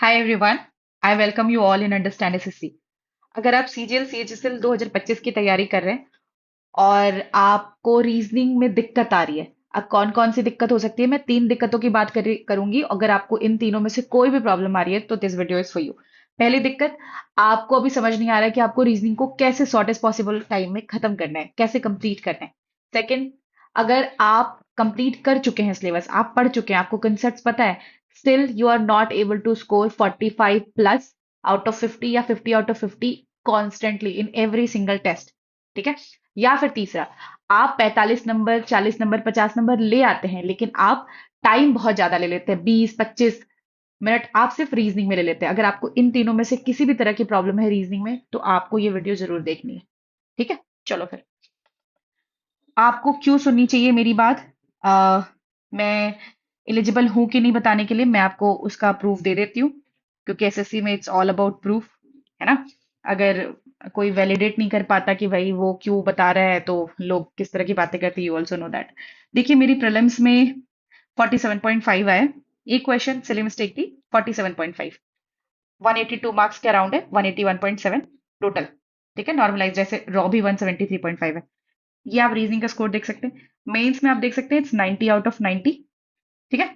Hi everyone, I welcome you all in understand SSC. अगर आप CGL CHSL 2025 की तैयारी कर रहे हैं और आपको रीजनिंग में दिक्कत आ रही है, अब कौन कौन सी दिक्कत हो सकती है, मैं तीन दिक्कतों की बात करूंगी। अगर आपको इन तीनों में से कोई भी प्रॉब्लम आ रही है तो this video is for you. पहली दिक्कत, आपको अभी समझ नहीं आ रहा है कि आपको रीजनिंग को कैसे शॉर्टेस्ट पॉसिबल टाइम में खत्म करना है, कैसे कंप्लीट करना है। सेकंड, अगर आप कंप्लीट कर चुके हैं सिलेबस, आप पढ़ चुके हैं, आपको कंसेप्ट पता है, still you are not able to score 45 plus out of 50 या 50 out of 50 constantly in every single test. ठीक है। या फिर तीसरा, आप 45 नंबर, 40 नंबर, 50 नंबर ले आते हैं, लेकिन आप टाइम बहुत ज्यादा ले लेते हैं, 20-25 मिनट आप सिर्फ रीजनिंग में ले लेते हैं। अगर आपको इन तीनों में से किसी भी तरह की प्रॉब्लम है रीजनिंग में, तो आपको ये वीडियो जरूर देखनी है। ठीक है, चलो फिर। आपको क्यों सुननी चाहिए मेरी बात? मैं एलिजिबल हूं कि नहीं बताने के लिए मैं आपको उसका प्रूफ दे देती हूँ, क्योंकि एसएससी में इट्स ऑल अबाउट प्रूफ, है ना। अगर कोई वैलिडेट नहीं कर पाता कि भाई वो क्यों बता रहा है, तो लोग किस तरह की बातें करते हैं, यू ऑल्सो नो दैट। देखिए, मेरी प्रीलिम्स में 47.5 आए। एक क्वेश्चन सिली मिस्टेक थी। 47.5, 182 मार्क्स के अराउंड है, 181.7 टोटल। ठीक है, नॉर्मलाइज जैसे रॉ भी 173.5 है। ये आप रीजनिंग का स्कोर देख सकते हैं। मेंस में आप देख सकते हैं इट्स 90 आउट ऑफ 90। ठीक है,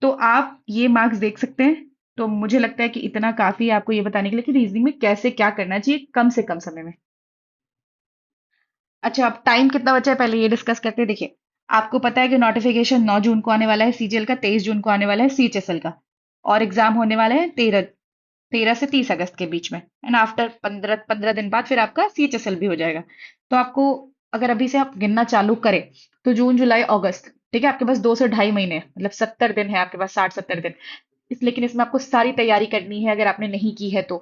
तो आप ये मार्क्स देख सकते हैं। तो मुझे लगता है कि इतना काफी है आपको ये बताने के लिए कि रीजनिंग में कैसे क्या करना चाहिए कम से कम समय में। अच्छा, अब टाइम कितना बचा है पहले ये डिस्कस करते हैं। देखिए, आपको पता है कि नोटिफिकेशन 9 जून को आने वाला है सीजीएल का, 23 जून को आने वाला है सीएचएसएल का, और एग्जाम होने वाले हैं 13 से 30 अगस्त के बीच में। एंड आफ्टर 15 दिन बाद फिर आपका सीएचएसएल भी हो जाएगा। तो आपको, अगर अभी से आप गिनना चालू करें, तो जून जुलाई अगस्त, ठीक है, आपके पास 2 से ढाई महीने हैं, मतलब 70 दिन है आपके पास, 60-70 दिन। लेकिन इसमें आपको सारी तैयारी करनी है, अगर आपने नहीं की है तो।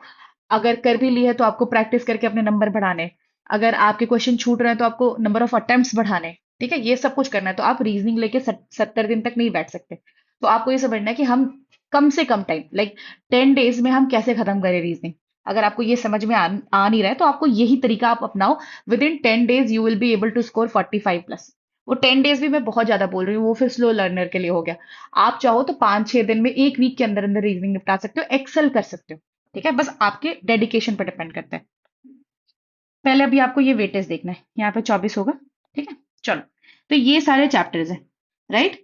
अगर कर भी ली है तो आपको प्रैक्टिस करके अपने नंबर बढ़ाने हैं। अगर आपके क्वेश्चन छूट रहे हैं तो आपको नंबर ऑफ अटेम्प्ट्स बढ़ाने हैं। ठीक है, ये सब कुछ करना है। तो आप रीजनिंग लेके 70 दिन तक नहीं बैठ सकते। तो आपको ये समझना है कि हम कम से कम टाइम, लाइक 10 डेज में हम कैसे खत्म करें रीजनिंग। अगर आपको ये समझ में आ नहीं रहा है, तो आपको यही तरीका आप अपनाओ। Within 10 days you will be able to score 45 plus. वो 10 डेज भी मैं बहुत ज्यादा बोल रही हूँ, वो फिर स्लो लर्नर के लिए हो गया। आप चाहो तो 5-6 दिन में, एक वीक के अंदर अंदर रीजनिंग निपटा सकते हो, एक्सेल कर सकते हो। ठीक है, बस आपके डेडिकेशन पर डिपेंड करता है। पहले अभी आपको ये वेटेज देखना है, यहाँ पे 24 होगा। ठीक है, चलो। तो ये सारे चैप्टर्स हैं, राइट।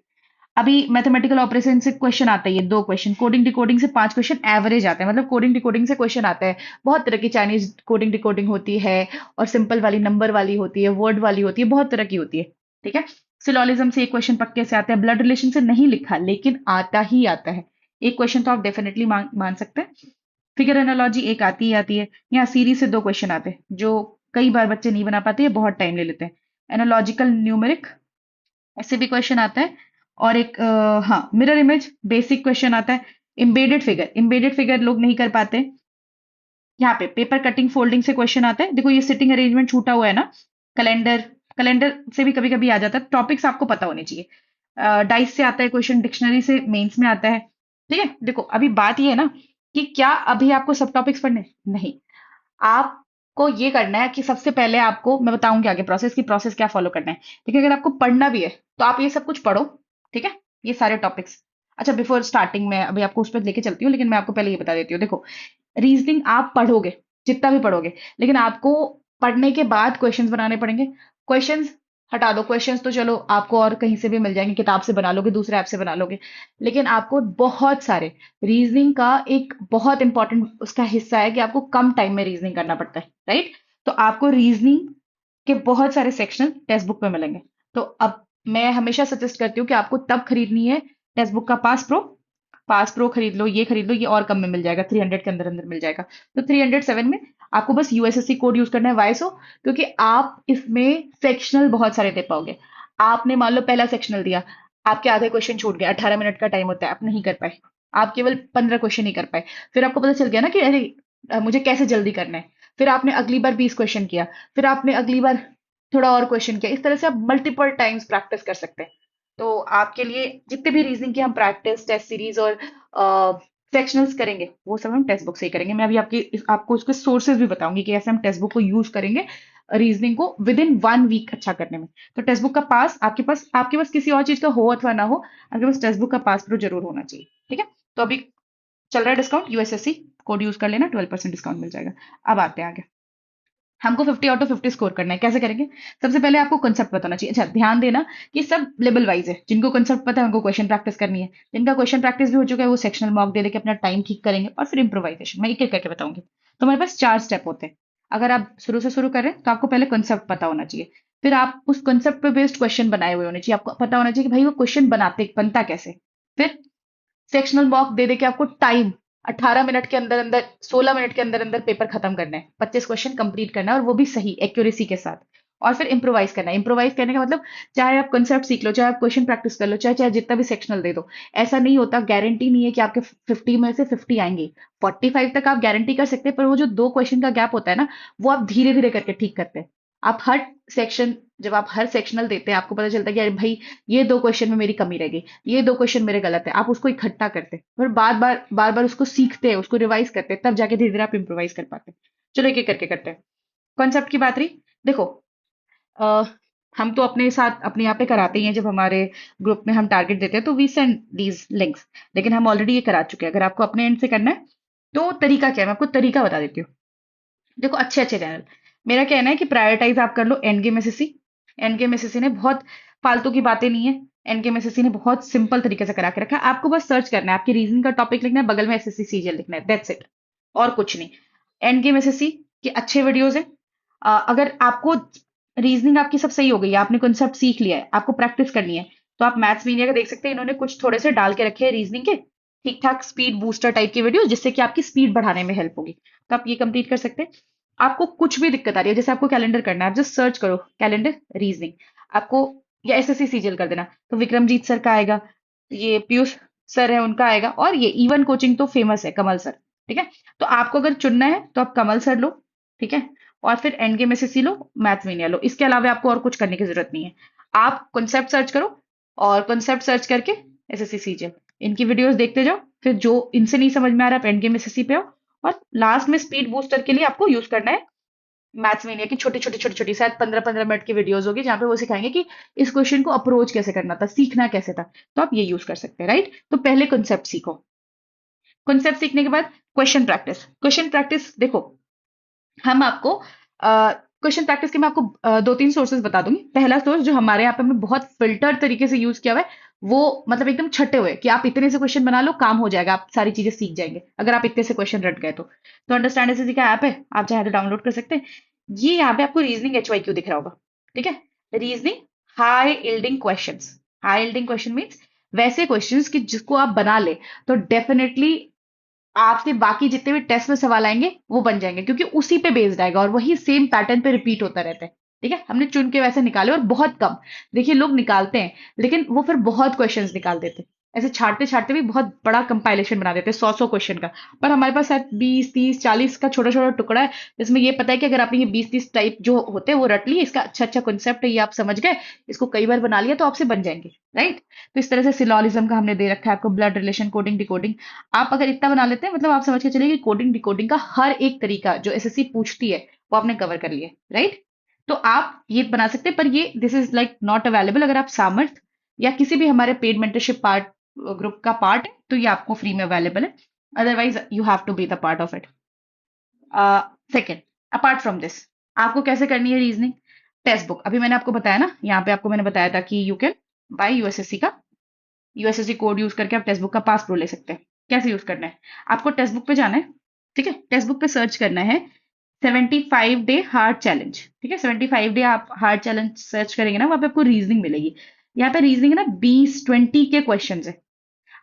अभी मैथमेटिकल ऑपरेशन से क्वेश्चन आता है, ये 2 क्वेश्चन, कोडिंग डिकोडिंग से 5 क्वेश्चन एवरेज आता है, मतलब कोडिंग डिकोडिंग से क्वेश्चन आता है। बहुत तरह की चाइनीज कोडिंग डिकोडिंग होती है, और सिंपल वाली, नंबर वाली होती है, वर्ड वाली होती है, बहुत तरह की होती है। ठीक है, सिलोलिज्म से एक क्वेश्चन पक्के से आता है। ब्लड रिलेशन से नहीं लिखा, लेकिन आता ही आता है। एक क्वेश्चन तो आप डेफिनेटली मान सकते हैं। फिगर एनालॉजी एक आती ही आती है। यहाँ सीरीज से 2 क्वेश्चन आते हैं, जो कई बार बच्चे नहीं बना पाते, ये बहुत टाइम ले लेते हैं। एनालॉजिकल न्यूमेरिक, ऐसे भी क्वेश्चन आता है। और एक हाँ, मिरर इमेज बेसिक क्वेश्चन आता है। इम्बेडेड फिगर लोग नहीं कर पाते। यहाँ पे पेपर कटिंग फोल्डिंग से क्वेश्चन आता है। देखो, ये सिटिंग अरेंजमेंट छूटा हुआ है ना। कैलेंडर, कैलेंडर से भी कभी कभी आ जाता है। टॉपिक्स आपको पता होने चाहिए। डाइस से आता है क्वेश्चन, डिक्शनरी से मेंस में आता है। ठीक है, देखो अभी बात ये है ना, कि क्या अभी आपको सब टॉपिक्स पढ़ने हैं? नहीं। आपको ये करना है कि सबसे पहले आपको मैं बताऊंगी आगे प्रोसेस, की प्रोसेस क्या फॉलो करना है। ठीक है, अगर आपको पढ़ना भी है तो आप ये सब कुछ पढ़ो। ठीक है, ये सारे टॉपिक्स। अच्छा, बिफोर स्टार्टिंग में अभी आपको उस पर लेके चलती हूँ, लेकिन मैं आपको पहले ये बता देती हूँ। देखो, रीजनिंग आप पढ़ोगे, जितना भी पढ़ोगे, लेकिन आपको पढ़ने के बाद क्वेश्चंस बनाने पड़ेंगे। क्वेश्चंस हटा दो, क्वेश्चंस तो चलो आपको और कहीं से भी मिल जाएंगे, किताब से बना लोगे, दूसरे ऐप से बना लोगे। लेकिन आपको बहुत सारे, रीजनिंग का एक बहुत इंपॉर्टेंट उसका हिस्सा है कि आपको कम टाइम में रीजनिंग करना पड़ता है, राइट। तो आपको रीजनिंग के बहुत सारे सेक्शन टेक्स्ट बुक में मिलेंगे। तो अब मैं हमेशा सजेस्ट करती हूँ कि आपको तब खरीदनी है टेक्स्ट बुक का पास प्रो खरीद लो, ये खरीद लो, ये और कम में मिल जाएगा, 300 के अंदर अंदर मिल जाएगा। तो 307 में आपको बस यूएसएससी कोड यूज करना है, वाईएसओ। क्योंकि आप इसमें सेक्शनल बहुत सारे दे पाओगे। आपने मान लो पहला सेक्शनल दिया, आपके आधे क्वेश्चन छूट गए, 18 मिनट का टाइम होता है, आप नहीं कर पाए, आप केवल 15 क्वेश्चन ही कर पाए। फिर आपको पता चल गया ना कि अरे, मुझे कैसे जल्दी करना है। फिर आपने अगली बार 20 क्वेश्चन किया, फिर आपने अगली बार थोड़ा और क्वेश्चन किया। इस तरह से आप मल्टीपल टाइम्स प्रैक्टिस कर सकते हैं। तो आपके लिए जितने भी रीजनिंग की हम प्रैक्टिस, टेस्ट सीरीज और सेक्शनल्स करेंगे, वो सब हम टेक्स्ट बुक से ही करेंगे। मैं अभी आपको उसके सोर्सेज भी बताऊंगी कि ऐसे हम टेक्स्ट बुक को यूज करेंगे रीजनिंग को विद इन 1 वीक अच्छा करने में। तो टेक्स्ट बुक का पास आपके पास किसी और चीज का हो अथवा ना हो, आपके पास टेक्स्ट बुक का पास प्रो जरूर होना चाहिए। ठीक है, तो अभी चल रहा है डिस्काउंट, यूएसएससी कोड यूज कर लेना, 12% डिस्काउंट मिल जाएगा। अब आते हैं आगे। हमको 50 आउट ऑफ 50 स्कोर करना है, कैसे करेंगे? सबसे पहले आपको कंसेप्ट पता होना चाहिए। अच्छा, ध्यान देना कि सब लेवल वाइज है। जिनको कंसेप्ट पता है उनको क्वेश्चन प्रैक्टिस करनी है, जिनका क्वेश्चन प्रैक्टिस भी हो चुका है वो सेक्शनल मॉक दे देके अपना टाइम ठीक करेंगे, और फिर इम्प्रोवाइजेशन। मैं एक एक करके बताऊंगी। तो हमारे पास 4 स्टेप होते हैं। अगर आप शुरू से शुरू कर रहे हैं तो आपको पहले कंसेप्ट पता होना चाहिए, फिर आप उस कंसेप्ट पे बेस्ड क्वेश्चन बनाए हुए होने चाहिए। आपको पता होना चाहिए कि भाई वो क्वेश्चन बनता कैसे। फिर सेक्शनल मॉक दे दे के आपको टाइम 18 मिनट के अंदर अंदर, 16 मिनट के अंदर अंदर पेपर खत्म करना है, 25 क्वेश्चन कंप्लीट करना है, और वो भी सही एक्यूरेसी के साथ। और फिर इम्प्रोवाइज करना है। इम्प्रोवाइज करने का मतलब चाहे आप कंसेप्ट सीख लो, चाहे आप क्वेश्चन प्रैक्टिस कर लो, चाहे चाहे जितना भी सेक्शनल दे दो, ऐसा नहीं होता। गारंटी नहीं है कि आपके 50 में से 50 आएंगे। 45 तक आप गारंटी कर सकते हैं, पर वो जो 2 क्वेश्चन का गैप होता है ना, वो आप धीरे धीरे करके ठीक करते हैं। आप हर सेक्शन, जब आप हर सेक्शनल देते हैं, आपको पता चलता है कि अरे भाई, ये 2 क्वेश्चन में मेरी कमी रह गई, ये 2 क्वेश्चन मेरे गलत है। आप उसको इकट्ठा करते हैं, फिर बार बार उसको सीखते हैं, उसको रिवाइज करते हैं, तब जाके धीरे धीरे आप इम्प्रोवाइज कर पाते हैं। चलो एक एक करके करते हैं। कॉन्सेप्ट की बात रही, देखो, अ, हम तो अपने साथ अपने यहाँ पे कराते ही हैं। जब हमारे ग्रुप में हम टारगेट देते हैं तो वी सेंड दीज लिंक्स, लेकिन हम ऑलरेडी ये करा चुके हैं। अगर आपको अपने एंड से करना है तो तरीका क्या है, मैं आपको तरीका बता देती हूँ। देखो, अच्छे अच्छे चैनल, मेरा कहना है कि प्रायोरिटाइज आप कर लो End Game SSC. End Game SSC ने बहुत फालतू की बातें नहीं है। एंड गेम एसएससी ने बहुत सिंपल तरीके से करा के रखा है। आपको बस सर्च करना है, आपकी रीजनिंग का टॉपिक लिखना है, बगल में एसएससी सीजीएल लिखना है, दैट्स इट, और कुछ नहीं। एंड गेम एसएससी के अच्छे वीडियोस हैं। अगर आपको रीजनिंग आपकी सब सही हो गई है, आपने कॉन्सेप्ट सीख लिया है, आपको प्रैक्टिस करनी है, तो आप मैथ्स मीडिया का देख सकते हैं। इन्होंने कुछ थोड़े से डाल के रखे हैं रीजनिंग के, ठीक ठाक स्पीड बूस्टर टाइप की वीडियो, जिससे कि आपकी स्पीड बढ़ाने में हेल्प होगी। तो आप ये कंप्लीट कर सकते हैं। आपको कुछ भी दिक्कत आ रही है, जैसे आपको कैलेंडर करना है, आप जस्ट सर्च करो कैलेंडर रीजनिंग, आपको, या एसएससी सीजीएल कर देना, तो विक्रमजीत सर का आएगा, ये पीयूष सर है उनका आएगा, और ये इवन कोचिंग तो फेमस है, कमल सर। ठीक है, तो आपको अगर चुनना है तो आप कमल सर लो, ठीक है, और फिर एंड गेम एसएससी लो, मैथ्स मीनिया लो। इसके अलावा आपको और कुछ करने की जरूरत नहीं है। आप कॉन्सेप्ट सर्च करो, और कॉन्सेप्ट सर्च करके एसएससी सीजीएल इनकी वीडियोस देखते जाओ। फिर जो इनसे नहीं समझ में आ रहा है, आप एंड गेम एसएससी पे आओ। और लास्ट में स्पीड बूस्टर के लिए आपको यूज करना है मैथ्स मीनिया की छोटी छोटी शायद 15-15 मिनट की वीडियोस होगी, जहां पे वो सिखाएंगे कि इस क्वेश्चन को अप्रोच कैसे करना था, सीखना कैसे था। तो आप ये यूज कर सकते हैं, राइट। तो पहले कॉन्सेप्ट सीखो। कॉन्सेप्ट सीखने के बाद क्वेश्चन प्रैक्टिस। क्वेश्चन प्रैक्टिस देखो, हम आपको क्वेश्चन प्रैक्टिस के मैं आपको 2-3 सोर्सेज बता दूंगी। पहला सोर्स जो हमारे यहाँ पे हमने बहुत फिल्टर तरीके से यूज किया हुआ है, वो मतलब एकदम छटे हुए कि आप इतने से क्वेश्चन बना लो, काम हो जाएगा, आप सारी चीजें सीख जाएंगे अगर आप इतने से क्वेश्चन रट गए तो अंडरस्टैंड एसएससी का ऐप है, आप चाहे तो डाउनलोड कर सकते हैं। ये यहाँ पे आपको रीजनिंग HYQ दिख रहा होगा, ठीक है। Reasoning high yielding questions. High yielding question means वैसे क्वेश्चंस कि जिसको आप बना ले तो डेफिनेटली आपसे बाकी जितने भी टेस्ट में सवाल आएंगे वो बन जाएंगे, क्योंकि उसी पे बेस्ड आएगा और वही सेम पैटर्न पे रिपीट होता रहता है। ठीक है, हमने चुन के वैसे निकाले, और बहुत कम, देखिए, लोग निकालते हैं लेकिन वो फिर बहुत क्वेश्चंस निकाल देते हैं। ऐसे छाटते छाटते भी बहुत बड़ा कंपाइलेशन बना देते हैं, 100-100 क्वेश्चन का। पर हमारे पास शायद 20-30-40 का छोटा छोटा टुकड़ा है, जिसमें ये पता है कि अगर आपने ये 20-30 टाइप जो होते हैं वो रट लिए, इसका अच्छा अच्छा कॉन्सेप्ट है, ये आप समझ गए, इसको कई बार बना लिया, तो आपसे बन जाएंगे, राइट। तो इस तरह से सिलॉलिज्म का हमने दे रखा है आपको, ब्लड रिलेशन, कोडिंग डिकोडिंग। आप अगर इतना बना लेते हैं, मतलब आप समझ के चलिए कि कोडिंग डिकोडिंग का हर एक तरीका जो एसएससी पूछती है वो आपने कवर कर लिया, राइट। तो आप ये बना सकते हैं, पर ये this is like not available. अगर आप सामर्थ या किसी भी हमारे पेड मेंटरशिप पार्ट ग्रुप का पार्ट है तो ये आपको फ्री में अवेलेबल है, otherwise you have to be the part of it. Second, apart from this, आपको कैसे करनी है रीजनिंग? टेक्स्ट बुक, अभी मैंने आपको बताया ना, यहाँ पे आपको मैंने बताया था कि यू कैन बाय यूएसएससी का, यूएसएससी कोड यूज करके आप टेक्स्ट बुक का पास प्रो ले सकते हैं। कैसे यूज करना है? आपको टेक्स्ट बुक पे जाना है, ठीक है, टेक्स्ट बुक पे सर्च करना है 75 डे हार्ड चैलेंज, ठीक है। 75 डे आप हार्ड चैलेंज सर्च करेंगे ना, वहां पे आपको रीजनिंग मिलेगी। यहाँ पे रीजनिंग है ना, 20-20 के क्वेश्चन है।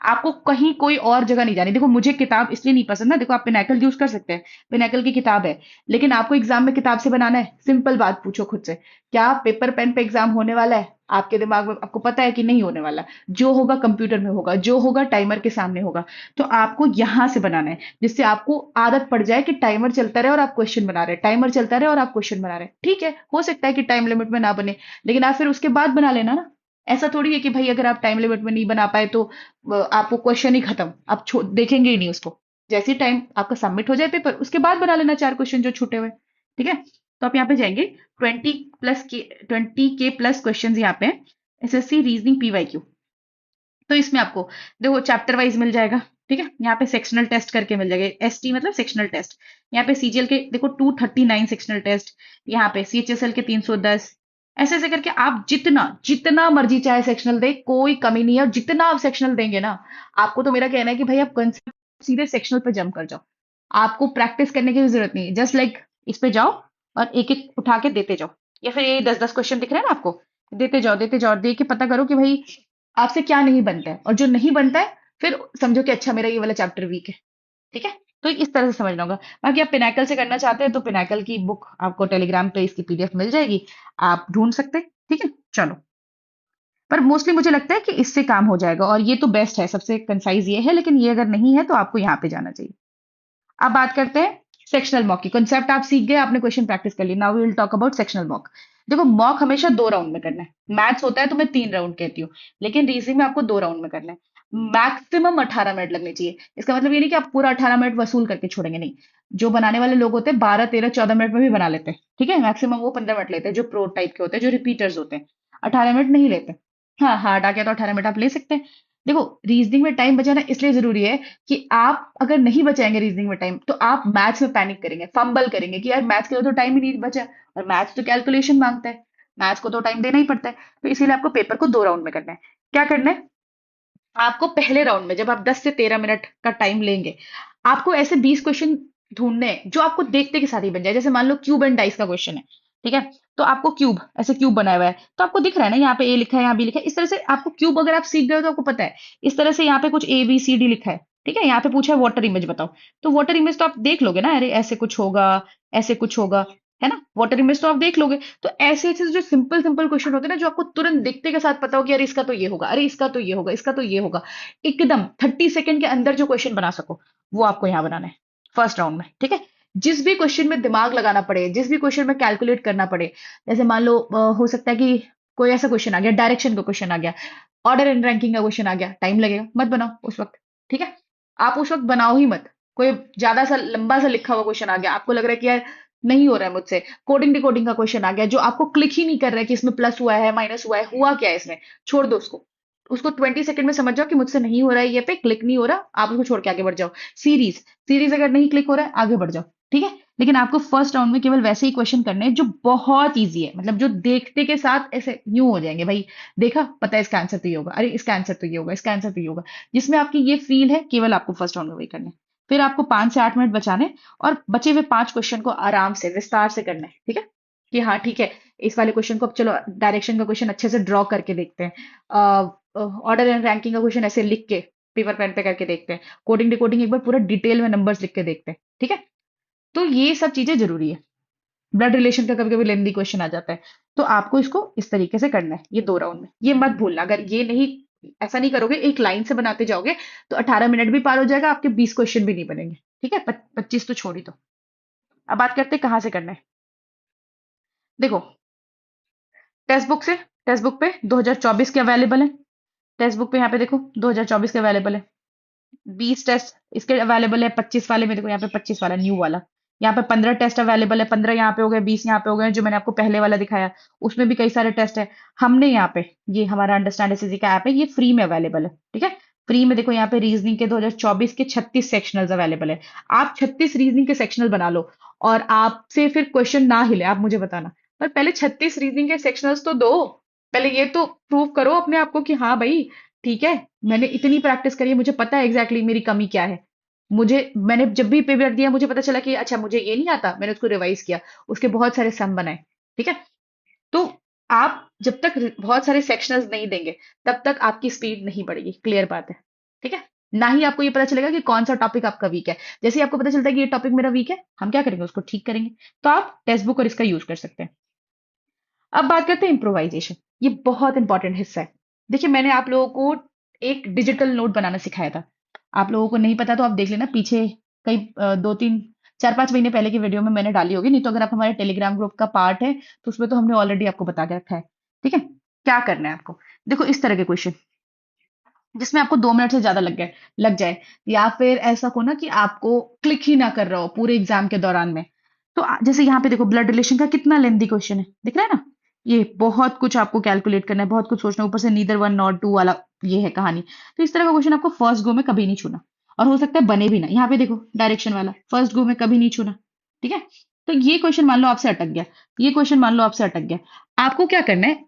आपको कहीं कोई और जगह नहीं जानी। देखो, मुझे किताब इसलिए नहीं पसंद ना, देखो आप पिनाकल यूज कर सकते हैं, पिनाकल की किताब है, लेकिन आपको एग्जाम में किताब से बनाना है, सिंपल बात पूछो खुद से, क्या पेपर पेन पे एग्जाम होने वाला है? आपके दिमाग में आपको पता है कि नहीं होने वाला। जो होगा कंप्यूटर में होगा, जो होगा टाइमर के सामने होगा। तो आपको यहां से बनाना है, जिससे आपको आदत पड़ जाए कि टाइमर चलता रहे और आप क्वेश्चन बना रहे हैं, टाइमर चलता रहे और आप क्वेश्चन बना रहे हैं। ठीक है, हो सकता है कि टाइम लिमिट में ना बने, लेकिन आप फिर उसके बाद बना लेना ना। ऐसा थोड़ी है कि भाई अगर आप टाइम लिमिट में नहीं बना पाए तो आपको क्वेश्चन ही खत्म, आप देखेंगे ही नहीं उसको। जैसे टाइम आपका सबमिट हो जाए पेपर, उसके बाद बना लेना 4 क्वेश्चन जो छूटे हुए। ठीक है, तो आप यहाँ पे जाएंगे, 20 के क्वेश्चन यहाँ पे एसएससी रीजनिंग PYQ। तो इसमें आपको देखो चैप्टर वाइज मिल जाएगा, ठीक है, यहाँ पे सेक्शनल टेस्ट करके मिल जाएगा, एसटी मतलब सेक्शनल टेस्ट। यहाँ पे सीजीएल के देखो 239 सेक्शनल टेस्ट, यहाँ पे सीएचएसएल के 310, ऐसे ऐसे करके आप जितना जितना मर्जी चाहे सेक्शनल दे, कोई कमी नहीं है। और जितना आप सेक्शनल देंगे ना, आपको तो मेरा कहना है कि भाई आप कंसेप्ट सीधे सेक्शनल पे जंप कर जाओ, आपको प्रैक्टिस करने की भी जरूरत नहीं है। जस्ट लाइक इस पे जाओ और एक एक उठा के देते जाओ, या फिर ये 10-10 क्वेश्चन दिख रहे हैं ना आपको, देते जाओ, दे के पता करो कि भाई आपसे क्या नहीं बनता है, और जो नहीं बनता है फिर समझो कि अच्छा मेरा ये वाला चैप्टर वीक है। ठीक है, तो इस तरह से समझना होगा। बाकी आप पिनाकल से करना चाहते हैं तो पिनाकल की बुक आपको टेलीग्राम पे इसकी पीडीएफ मिल जाएगी, आप ढूंढ सकते हैं। ठीक है, चलो। पर मोस्टली मुझे लगता है कि इससे काम हो जाएगा, और ये तो बेस्ट है, सबसे कंसाइज ये है, लेकिन ये अगर नहीं है तो आपको यहाँ पे जाना चाहिए। अब बात करते हैं सेक्शनल मॉक की। कॉन्सेप्ट आप सीख गए, आपने क्वेश्चन प्रैक्टिस कर ली, now we will talk about sectional mock. देखो मॉक हमेशा 2 राउंड में करना है। मैथ्स होता है तो मैं 3 राउंड कहती हूँ, लेकिन रीजनिंग में आपको 2 राउंड में करना है। मैक्सिमम 18 मिनट लगने चाहिए। इसका मतलब ये नहीं कि आप पूरा 18 मिनट वसूल करके छोड़ेंगे, नहीं। जो बनाने वाले लोग होते हैं 12, 13, 14 मिनट में भी बना लेते हैं। ठीक है, मैक्सिमम वो 15 मिनट लेते हैं, जो प्रो टाइप के होते हैं, जो रिपीटर्स होते हैं। 18 मिनट नहीं लेते। हाँ, हार्ड आ गया तो 18 मिनट आप ले सकते हैं। देखो, रीजनिंग में टाइम बचाना इसलिए जरूरी है कि आप अगर नहीं बचाएंगे रीजनिंग में टाइम, तो आप मैथ्स में पैनिक करेंगे, फंबल करेंगे कि यार मैथ्स के लिए तो टाइम ही नहीं बचा, और मैथ्स तो कैलकुलेशन मांगता है, मैथ्स को तो टाइम देना ही पड़ता है। तो इसीलिए आपको पेपर को 2 राउंड में करना है। क्या करना है, आपको पहले राउंड में जब आप 10 से 13 मिनट का टाइम लेंगे, आपको ऐसे 20 क्वेश्चन ढूंढने हैं जो आपको देखते के साथ ही बन जाए। जैसे मान लो क्यूब एंड डाइस का क्वेश्चन है, ठीक है, तो आपको क्यूब, ऐसे क्यूब बनाया हुआ है, तो आपको दिख रहा है ना, यहाँ पे ए लिखा है, यहाँ बी लिखा है। इस तरह से आपको क्यूब, अगर आप सीख गए हो तो आपको पता है, इस तरह से यहाँ पे कुछ ए बी सी डी लिखा है। ठीक है, यहाँ पे पूछा है वाटर इमेज बताओ, तो वाटर इमेज तो आप देख लोगे ना, अरे ऐसे कुछ होगा, ऐसे कुछ होगा, है ना, वाटर इमेज तो आप देख लोगे। तो ऐसे ऐसे जो सिंपल सिंपल क्वेश्चन होते हैं ना, जो आपको तुरंत दिखते के साथ पता हो कि अरे इसका तो ये होगा, अरे इसका तो ये होगा, इसका तो ये होगा, एकदम 30 सेकंड के अंदर जो क्वेश्चन बना सको, वो आपको यहाँ बनाना है फर्स्ट राउंड में। ठीक है, जिस भी क्वेश्चन में दिमाग लगाना पड़े, जिस भी क्वेश्चन में कैलकुलेट करना पड़े, जैसे मान लो हो सकता है कि कोई ऐसा क्वेश्चन आ गया, डायरेक्शन का क्वेश्चन आ गया, ऑर्डर एंड रैंकिंग का क्वेश्चन आ गया, टाइम लगेगा, मत बनाओ उस वक्त। ठीक है, आप उस वक्त बनाओ ही मत। कोई ज्यादा सा लंबा सा लिखा हुआ क्वेश्चन आ गया, आपको लग रहा है कि यार नहीं हो रहा है मुझसे, कोडिंग डिकोडिंग का क्वेश्चन आ गया जो आपको क्लिक ही नहीं कर रहा है कि इसमें प्लस हुआ है माइनस हुआ है, हुआ क्या है इसमें, छोड़ दो उसको। उसको 20 सेकंड में समझ जाओ कि मुझसे नहीं हो रहा है, ये पे क्लिक नहीं हो रहा, आप उसको छोड़ के आगे बढ़ जाओ। सीरीज सीरीज अगर नहीं क्लिक हो रहा है, आगे बढ़ जाओ। ठीक है, लेकिन आपको फर्स्ट राउंड में केवल वैसे ही क्वेश्चन करने हैं जो बहुत इजी है, मतलब जो देखते के साथ ऐसे यूं हो जाएंगे, भाई देखा, पता है इसका आंसर तो ये होगा, अरे इसका आंसर तो ये होगा, इसका आंसर तो ये होगा, जिसमें आपकी ये फील है, केवल आपको फर्स्ट राउंड में वही करना है। फिर आपको 5 से 8 मिनट बचाने, और बचे हुए 5 क्वेश्चन को आराम से विस्तार से करना है। ठीक है, कि हाँ ठीक है, इस वाले क्वेश्चन को अब चलो डायरेक्शन का क्वेश्चन अच्छे से ड्रॉ करके देखते हैं, ऑर्डर एंड रैंकिंग का क्वेश्चन ऐसे लिख के पेपर पेन पे करके देखते हैं, कोडिंग डिकोडिंग एक बार पूरा डिटेल में नंबर्स लिख के देखते हैं। ठीक है, तो ये सब चीजें जरूरी है। ब्लड रिलेशन का कभी कभी लेंदी क्वेश्चन आ जाता है, तो आपको इसको इस तरीके से करना है, ये 2 राउंड में। ये मत भूलना, अगर ये नहीं, ऐसा नहीं करोगे, एक लाइन से बनाते जाओगे, तो 18 मिनट भी पार हो जाएगा, आपके 20 क्वेश्चन भी नहीं बनेंगे। ठीक है, 25 तो छोड़ ही दो। अब बात करते हैं कहाँ से करना है। देखो, टेक्स्ट बुक से, टेक्स्ट बुक पे 2024 के अवेलेबल है। टेक्स्ट बुक पे यहाँ पे देखो 2024 के अवेलेबल है। 20 टेस्ट इसके अवेलेबल है। 25 वाले में देखो, यहाँ पे 25 वाला न्यू वाला, यहाँ पे 15 टेस्ट अवेलेबल है। 15 यहाँ पे हो गए, 20 यहाँ पे हो गए, जो मैंने आपको पहले वाला दिखाया उसमें भी कई सारे टेस्ट है। हमने यहाँ पे, ये हमारा अंडरस्टैंड एसएससी का ऐप है, ये फ्री में अवेलेबल है। ठीक है, फ्री में देखो, यहाँ पे रीजनिंग के 2024 के 36 सेक्शनल्स अवेलेबल है। आप 36 रीजनिंग के सेक्शनल बना लो, और आपसे फिर क्वेश्चन ना हिले, आप मुझे बताना, पर पहले 36 रीजनिंग के सेक्शनल्स तो दो। पहले ये तो प्रूव करो अपने आप को कि हाँ भाई ठीक है, मैंने इतनी प्रैक्टिस करी है, मुझे पता है एग्जैक्टली exactly मेरी कमी क्या है। मुझे, मैंने जब भी पेपर दिया मुझे पता चला कि अच्छा मुझे ये नहीं आता, मैंने उसको रिवाइज किया, उसके बहुत सारे सम बनाए। ठीक है, तो आप जब तक बहुत सारे सेक्शनल्स नहीं देंगे, तब तक आपकी स्पीड नहीं बढ़ेगी, क्लियर बात है। ठीक है, ना ही आपको ये पता चलेगा कि कौन सा टॉपिक आपका वीक है। जैसे ही आपको पता चलता है कि ये टॉपिक मेरा वीक है, हम क्या करेंगे, उसको ठीक करेंगे। तो आप टेक्स्ट बुक और इसका यूज कर सकते हैं। अब बात करते हैं इम्प्रोवाइजेशन। ये बहुत इंपॉर्टेंट हिस्सा है। देखिए, मैंने आप लोगों को एक डिजिटल नोट बनाना सिखाया था। आप लोगों को नहीं पता तो आप देख लेना, पीछे कई 2, 3, 4, 5 महीने पहले की वीडियो में मैंने डाली होगी, नहीं तो अगर आप हमारे टेलीग्राम ग्रुप का पार्ट है तो उसमें तो हमने ऑलरेडी आपको बता के रखा है। ठीक है, क्या करना है आपको, देखो इस तरह के क्वेश्चन जिसमें आपको 2 मिनट से ज्यादा लग जाए, या फिर ऐसा हो ना कि आपको क्लिक ही ना कर रहा हो पूरे एग्जाम के दौरान में। तो जैसे यहाँ पे देखो, ब्लड रिलेशन का कितना लेंदी क्वेश्चन है, दिख रहा है ना, ये बहुत कुछ आपको कैलकुलेट करना है, बहुत कुछ सोचना है, ऊपर से नीदर वन नॉट टू वाला ये है कहानी। तो इस तरह का क्वेश्चन आपको फर्स्ट गो में कभी नहीं छूना। और हो सकता है बने भी ना। यहाँ पे देखो डायरेक्शन वाला फर्स्ट गो में कभी नहीं छूना। ठीक है, तो ये क्वेश्चन मान लो आपसे अटक गया, ये क्वेश्चन मान लो आपसे अटक गया। आपको क्या करना है,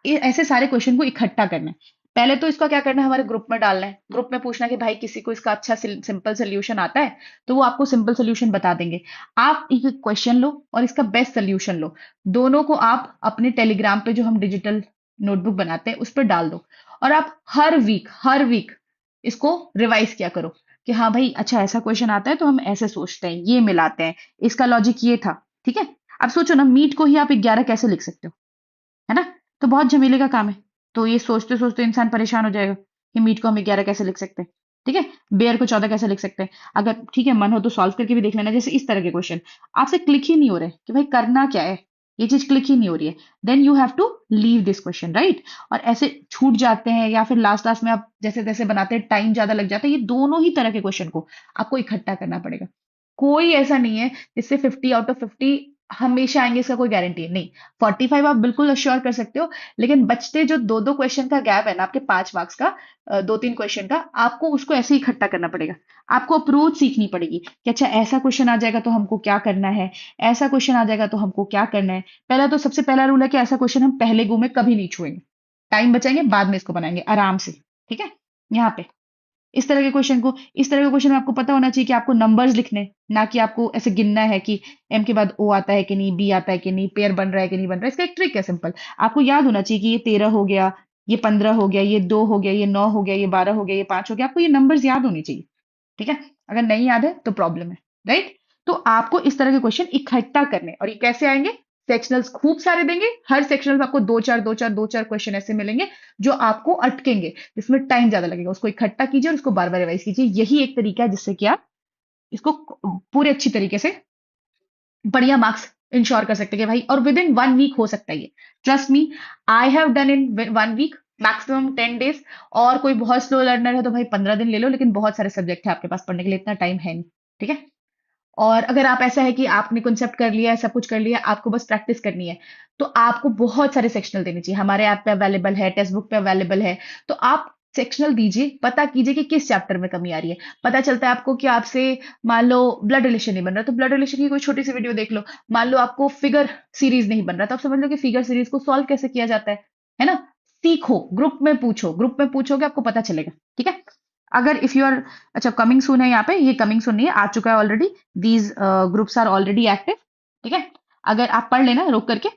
ऐसे सारे क्वेश्चन को इकट्ठा करना है। पहले तो इसका क्या करना है, हमारे ग्रुप में डालना है, ग्रुप में पूछना है कि भाई किसी को इसका अच्छा सिंपल सोल्यूशन आता है, तो वो आपको सिंपल सोल्यूशन बता देंगे। आप एक क्वेश्चन लो और इसका बेस्ट सोल्यूशन लो, दोनों को आप अपने टेलीग्राम पे जो हम डिजिटल नोटबुक बनाते हैं उस पर डाल दो, और आप हर वीक इसको रिवाइज किया करो कि हाँ भाई अच्छा ऐसा क्वेश्चन आता है तो हम ऐसे सोचते हैं, ये मिलाते हैं, इसका लॉजिक ये था। ठीक है, अब सोचो ना, मीट को ही आप 11 कैसे लिख सकते हो, है ना? तो बहुत झमेले का काम है। तो ये सोचते सोचते इंसान परेशान हो जाएगा कि मीट को हम 11 कैसे लिख सकते हैं। ठीक है, बेयर को 14 कैसे लिख सकते हैं। अगर ठीक है मन हो तो सॉल्व करके भी देख लेना, जैसे इस तरह के क्वेश्चन आपसे क्लिक ही नहीं हो रहे कि भाई करना क्या है, ये चीज क्लिक ही नहीं हो रही है, then you have to leave this question, right. और ऐसे छूट जाते हैं या फिर लास्ट लास्ट में आप जैसे तैसे बनाते हैं, टाइम ज्यादा लग जाता है, ये दोनों ही तरह के क्वेश्चन को आपको इकट्ठा करना पड़ेगा। कोई ऐसा नहीं है जिससे 50 आउट ऑफ 50 हमेशा आएंगे, इसका कोई गारंटी नहीं। 45 आप बिल्कुल अश्योर कर सकते हो, लेकिन बचते जो दो दो क्वेश्चन का गैप है ना आपके 5 मार्क्स का, दो तीन क्वेश्चन का, आपको उसको ऐसे ही इकट्ठा करना पड़ेगा। आपको अप्रोच सीखनी पड़ेगी कि अच्छा ऐसा क्वेश्चन आ जाएगा तो हमको क्या करना है, ऐसा क्वेश्चन आ जाएगा तो हमको क्या करना है। पहला तो सबसे पहला रूल है कि ऐसा क्वेश्चन हम पहले गो में कभी नहीं छुएंगे, टाइम बचाएंगे, बाद में इसको बनाएंगे आराम से। ठीक है, यहाँ पे इस तरह के क्वेश्चन में आपको पता होना चाहिए कि आपको नंबर्स लिखने, ना कि आपको ऐसे गिनना है कि एम के बाद ओ आता है कि नहीं, बी आता है कि नहीं, पेयर बन रहा है कि नहीं बन रहा है। इसका एक ट्रिक है सिंपल, आपको याद होना चाहिए कि ये 13 हो गया, ये 15 हो गया, ये 2 हो गया, ये 9 हो गया, ये 12 हो गया, ये 5 हो गया। आपको ये नंबर्स याद होने चाहिए। ठीक है, अगर नहीं याद है तो प्रॉब्लम है, राइट। तो आपको इस तरह के क्वेश्चन इकट्ठा करने, और ये कैसे आएंगे, सेक्शनल्स खूब सारे देंगे, हर सेक्शनल में आपको दो चार क्वेश्चन ऐसे मिलेंगे जो आपको अटकेंगे, जिसमें टाइम ज्यादा लगेगा, उसको इकट्ठा कीजिए और उसको बार बार रिवाइज कीजिए। यही एक तरीका है जिससे कि आप इसको पूरे अच्छी तरीके से बढ़िया मार्क्स इंश्योर कर सकते हैं कि भाई, और विद इन 1 वीक हो सकता है ये। Trust me, I have done in 1 week, maximum 10 days. और कोई बहुत स्लो लर्नर है तो भाई 15 दिन ले लो, लेकिन बहुत सारे सब्जेक्ट है आपके पास पढ़ने के लिए, इतना टाइम है नहीं। ठीक है, और अगर आप ऐसा है कि आपने कॉन्सेप्ट कर लिया है, सब कुछ कर लिया, आपको बस प्रैक्टिस करनी है, तो आपको बहुत सारे सेक्शनल देने चाहिए। हमारे ऐप पे अवेलेबल है, टेक्स्ट बुक पे अवेलेबल है। तो आप सेक्शनल दीजिए, पता कीजिए कि किस चैप्टर में कमी आ रही है। पता चलता है आपको कि आपसे, मान लो ब्लड रिलेशन नहीं बन रहा, तो ब्लड रिलेशन की कोई छोटी सी वीडियो देख लो। मान लो आपको फिगर सीरीज नहीं बन रहा, तो आप समझ लो कि फिगर सीरीज को सॉल्व कैसे किया जाता है ना। सीखो, ग्रुप में पूछो, ग्रुप में पूछोगे आपको पता चलेगा। ठीक है, अगर इफ यू आर, अच्छा कमिंग सून है यहाँ पे, ये कमिंग सून नहीं है, आ चुका है already. These groups are already active. ठीक है, अगर आप पढ़ लेना रोक करके,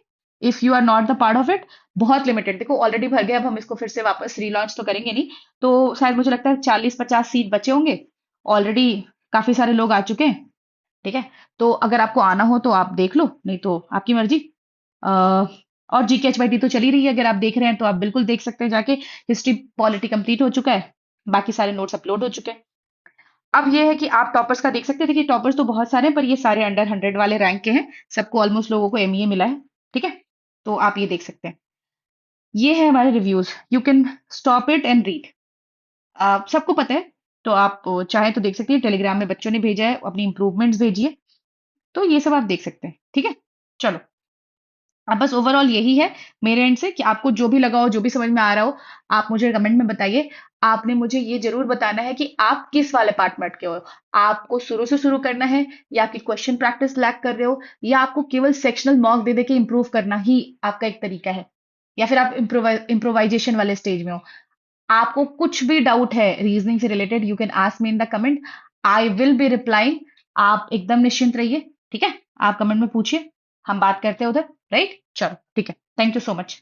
if you are not the part of it. बहुत लिमिटेड, देखो ऑलरेडी भर गया, अब हम इसको फिर से वापस रीलॉन्च तो करेंगे नहीं। तो शायद मुझे लगता है 40-50 सीट बचे होंगे, ऑलरेडी काफी सारे लोग आ चुके हैं। ठीक है, तो अगर आपको आना हो तो आप देख लो, नहीं तो आपकी मर्जी। अ, और GK HYT तो चली रही है, अगर आप देख रहे हैं तो आप बिल्कुल देख सकते हैं जाके। हिस्ट्री पॉलिटी कंप्लीट हो चुका है, बाकी सारे नोट्स अपलोड हो चुके हैं। अब ये है कि आप टॉपर्स का देख सकते हैं। देखिए टॉपर्स तो बहुत सारे हैं, पर ये सारे अंडर 100 वाले रैंक के हैं, सबको ऑलमोस्ट लोगों को ME मिला है। ठीक है, तो आप ये देख सकते हैं। ये है हमारे reviews, you can stop it and read. आप सबको पता है, तो आप चाहे तो देख सकते हैं, टेलीग्राम में बच्चों ने भेजा है, अपनी इंप्रूवमेंट्स भेजिए, तो ये सब आप देख सकते हैं। ठीक है, चलो। अब बस ओवरऑल यही है मेरे एंड से कि आपको जो भी लगा हो, जो भी समझ में आ रहा हो, आप मुझे कमेंट में बताइए। आपने मुझे ये जरूर बताना है कि आप किस वाले पार्ट में अटके हो। आपको शुरू से शुरू करना है, या आपकी क्वेश्चन प्रैक्टिस लैक कर रहे हो, या आपको केवल सेक्शनल मॉक दे दे के इंप्रूव करना ही आपका एक तरीका है, या फिर आप इम्प्रोवाइजेशन वाले स्टेज में हो। आपको कुछ भी डाउट है रीजनिंग से related, you can ask me in the comment, I will be replying. आप एकदम निश्चिंत रहिए। ठीक है, आप कमेंट में पूछिए, हम बात करते हैं उधर, राइट। चलो ठीक है, थैंक यू सो मच।